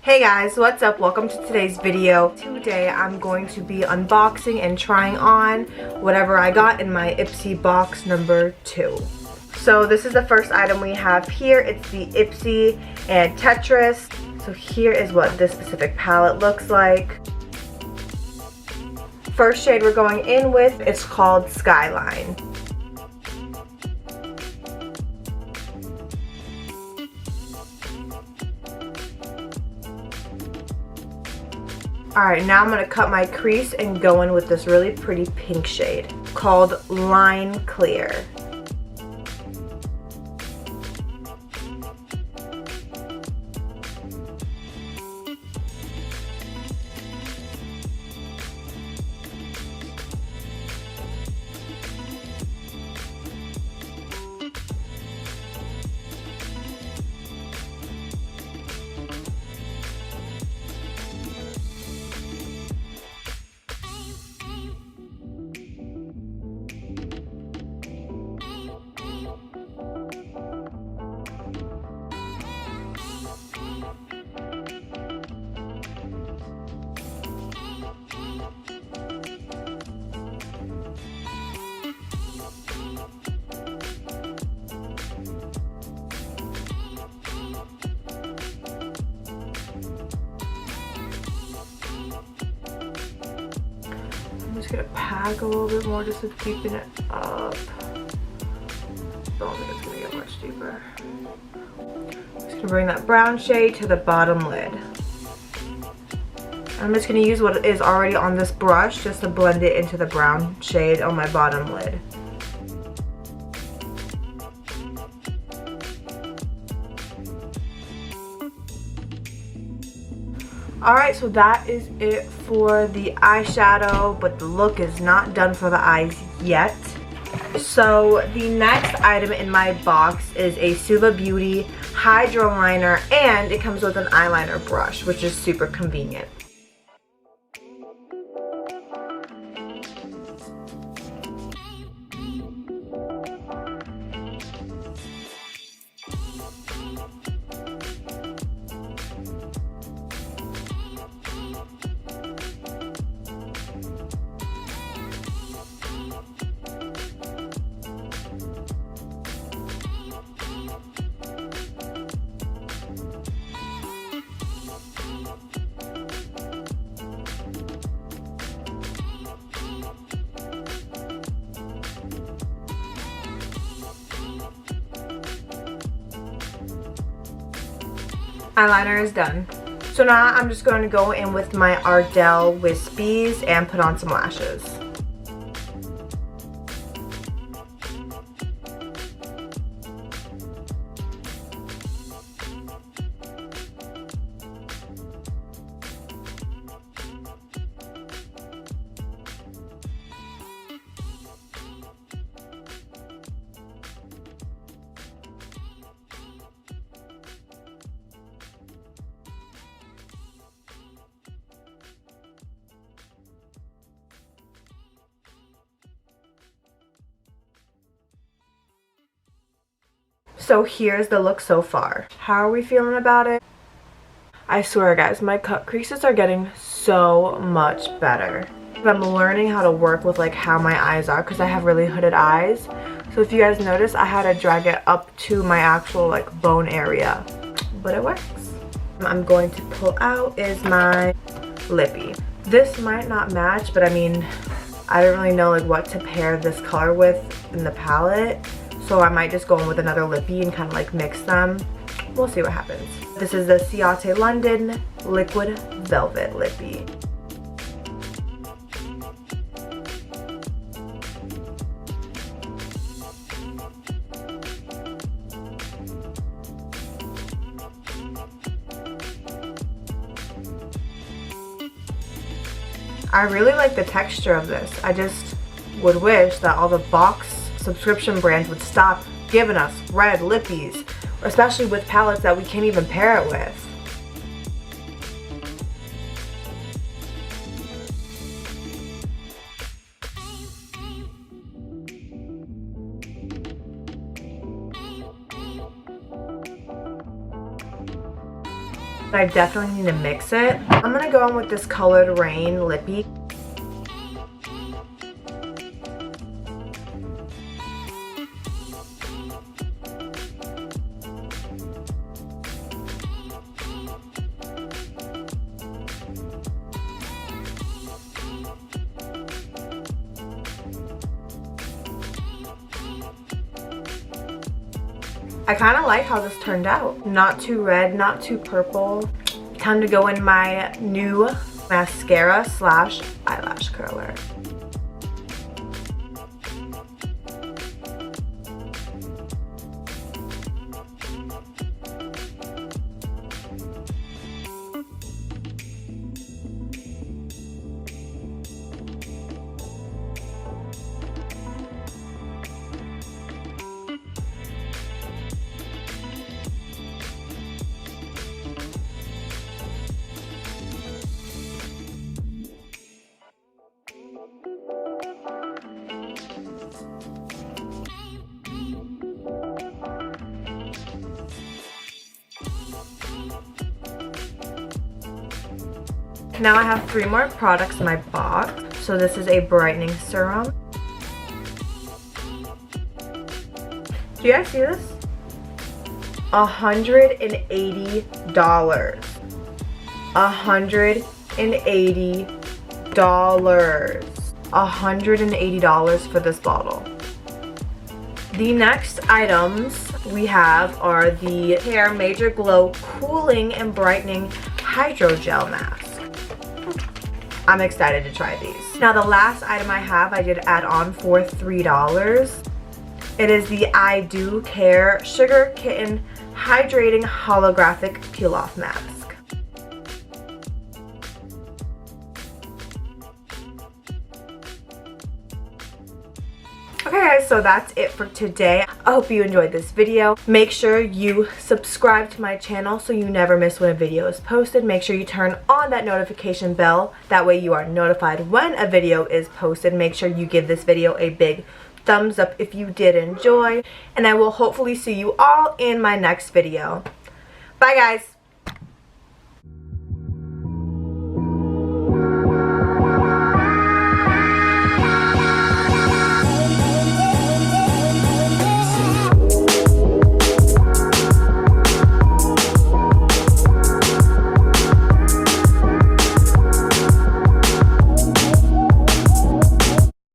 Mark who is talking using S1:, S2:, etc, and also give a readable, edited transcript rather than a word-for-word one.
S1: Hey guys, what's up? Welcome to today's video. Today I'm going to be unboxing and trying on whatever I got in my Ipsy box number 2. So this is the first item we have here. It's the Ipsy and Tetris. So here is what this specific palette looks like. First shade we're going in with is called Skyline. Alright, now I'm going to cut my crease and go in with this really pretty pink shade called Line Clear. I'm just gonna pack a little bit more just to deepen it up. Don't think it's gonna get much deeper. I'm just gonna bring that brown shade to the bottom lid. I'm just gonna use what is already on this brush just to blend it into the brown shade on my bottom lid. Alright, so that is it for the eyeshadow, but the look is not done for the eyes yet. So the next item in my box is a Suva Beauty Hydro Liner, and it comes with an eyeliner brush, which is super convenient. Eyeliner is done. So now I'm just going to go in with my Ardell Wispies and put on some lashes. So here's the look so far. How are we feeling about it? I swear guys, my cut creases are getting so much better. I'm learning how to work with like how my eyes are because I have really hooded eyes. So if you guys notice, I had to drag it up to my actual like bone area, but it works. I'm going to pull out is my lippy. This might not match, but I mean, I don't really know like what to pair this color with in the palette. So I might just go in with another lippy and kind of like mix them. We'll see what happens. This is the Ciate London Liquid Velvet Lippy. I really like the texture of this. I just would wish that all the box subscription brands would stop giving us red lippies, especially with palettes that we can't even pair it with. I definitely need to mix it. I'm gonna go in with this Colored Rain Lippy. I kind of like how this turned out. Not too red, not too purple. Time to go in my new mascara slash eyelash curler. Now I have 3 more products in my box. So this is a brightening serum. Do you guys see this? $180. $180. $180 for this bottle. The next items we have are the Hair Major Glow Cooling and Brightening Hydrogel Mask. I'm excited to try these. Now the last item I have, I did add on for $3. It is the I Do Care Sugar Kitten Hydrating Holographic Peel Off Mask. Okay guys, so that's it for today. I hope you enjoyed this video. Make sure you subscribe to my channel so you never miss when a video is posted. Make sure you turn on that notification bell. That way you are notified when a video is posted. Make sure you give this video a big thumbs up if you did enjoy. And I will hopefully see you all in my next video. Bye guys!